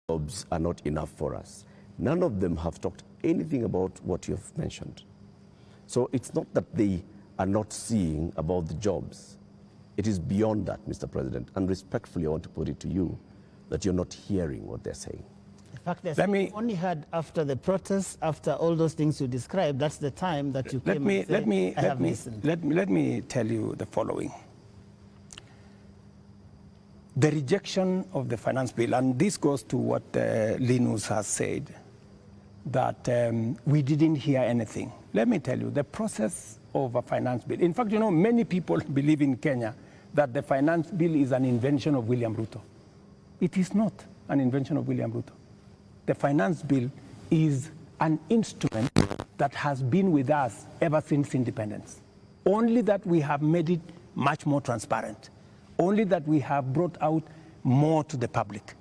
jobs are not enough for us. None of them have talked anything about what you have mentioned. So it's not that they are not seeing about the jobs. It is beyond that, Mr. President. And respectfully, I want to put it to you that you're not hearing what they're saying. In fact, they only had after the protests, after all those things you described, that's the time that you came and said, let me tell you the following. The rejection of the finance bill, and this goes to what Linus has said, that we didn't hear anything. Let me tell you, the process of a finance bill, in fact, you know, many people believe in Kenya that the finance bill is an invention of William Ruto. It is not an invention of William Ruto. The finance bill is an instrument that has been with us ever since independence. Only that we have made it much more transparent. Only that we have brought out more to the public.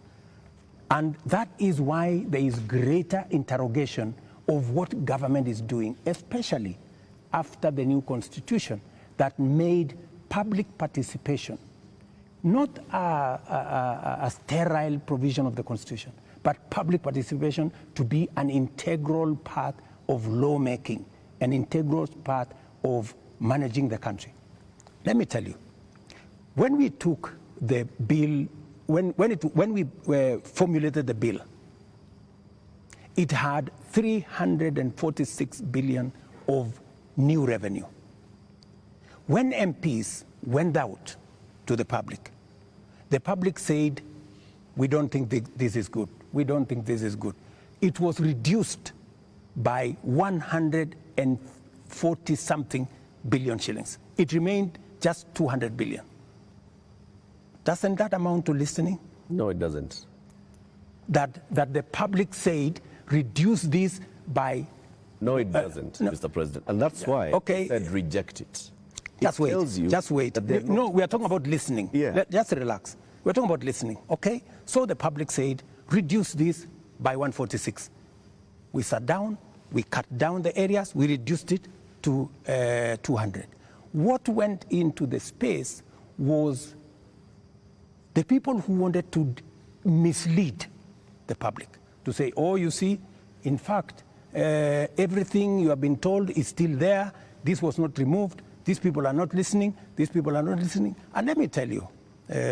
And that is why there is greater interrogation of what government is doing, especially after the new constitution that made public participation not a sterile provision of the constitution, but public participation to be an integral part of lawmaking, an integral part of managing the country. Let me tell you, when we took the bill, when we formulated the bill, it had 346 billion of new revenue. When MPs went out to the public said, we don't think this is good. We don't think this is good. It was reduced by 140-something billion shillings. It remained just 200 billion. Doesn't that amount to listening? No, it doesn't. That the public said, reduce this by... No, it doesn't, no. Mr. President. And that's why I said reject it. Just wait. No, we are talking about listening. Yeah. Just relax. We're talking about listening, okay? So the public said, reduce this by 146. We sat down, we cut down the areas, we reduced it to 200. What went into the space was the people who wanted to mislead the public, to say, oh, you see, in fact, everything you have been told is still there. This was not removed. These people are not listening. These people are not listening. And let me tell you,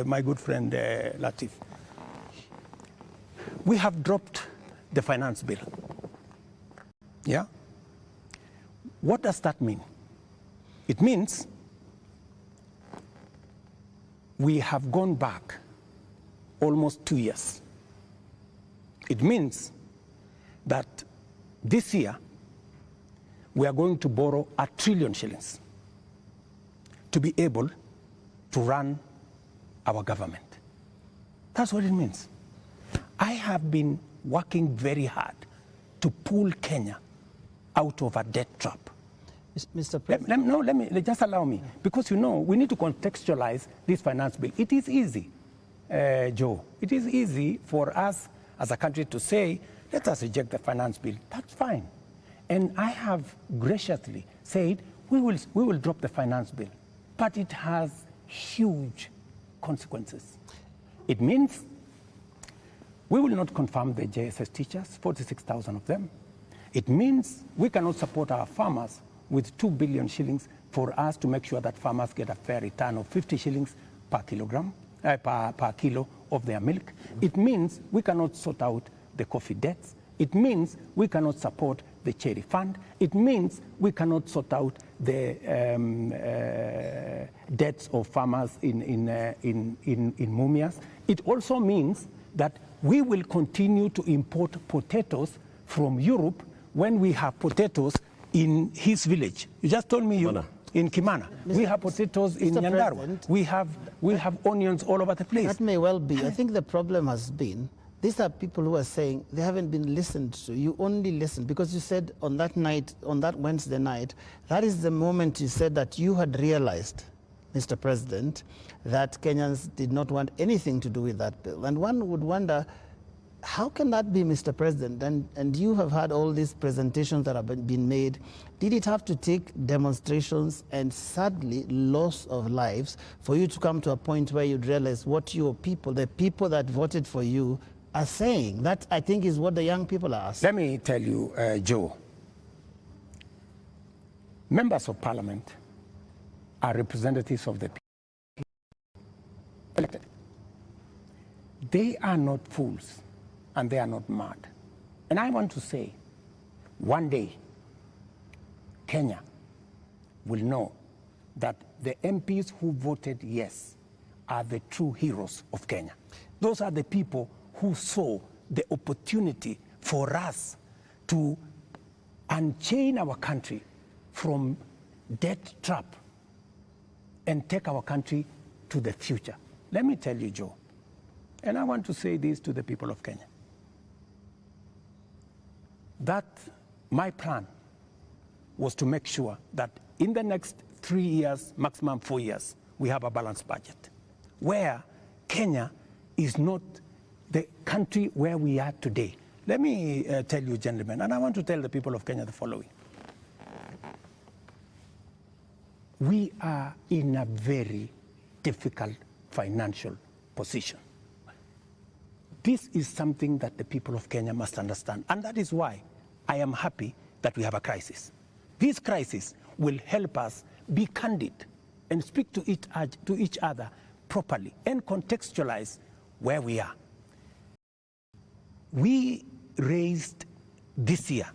my good friend Latif, we have dropped the finance bill. Yeah? What does that mean? It means we have gone back almost 2 years. It means that this year we are going to borrow 1 trillion shillings to be able to run our government. That's what it means. I have been working very hard to pull Kenya out of a debt trap. Mr. President. Let me just allow me, because you know we need to contextualize this finance bill. It is easy, Joe. It is easy for us as a country to say, let us reject the finance bill. That's fine. And I have graciously said we will drop the finance bill, but it has huge consequences. It means we will not confirm the JSS teachers, 46,000 of them. It means we cannot support our farmers with 2 billion shillings for us to make sure that farmers get a fair return of 50 shillings per kilogram, per kilo of their milk. It means we cannot sort out the coffee debts. It means we cannot support the cherry fund. It means we cannot sort out the debts of farmers in Mumias. It also means that we will continue to import potatoes from Europe when we have potatoes in his village. You just told me in Kimana. We have potatoes in Nyandarua. We have onions all over the place. That may well be. I think the problem has been, these are people who are saying they haven't been listened to. You only listened because you said on that night, on that Wednesday night, that is the moment you said that you had realized, Mr. President, that Kenyans did not want anything to do with that bill. And one would wonder, how can that be, Mr. President? And you have had all these presentations that have been made. Did it have to take demonstrations and sadly loss of lives for you to come to a point where you'd realize what your people, the people that voted for you, are saying. That, I think, is what the young people are asking. Let me tell you, Joe, members of parliament are representatives of the people elected. They are not fools and they are not mad. And I want to say, one day, Kenya will know that the MPs who voted yes are the true heroes of Kenya. Those are the people who saw the opportunity for us to unchain our country from debt trap and take our country to the future. Let me tell you, Joe, and I want to say this to the people of Kenya, that my plan was to make sure that in the next 3 years, maximum 4 years, we have a balanced budget, where Kenya is not the country where we are today. Let me tell you, gentlemen, and I want to tell the people of Kenya the following. We are in a very difficult financial position. This is something that the people of Kenya must understand, and that is why I am happy that we have a crisis. This crisis will help us be candid and speak to each other properly and contextualize where we are. We raised this year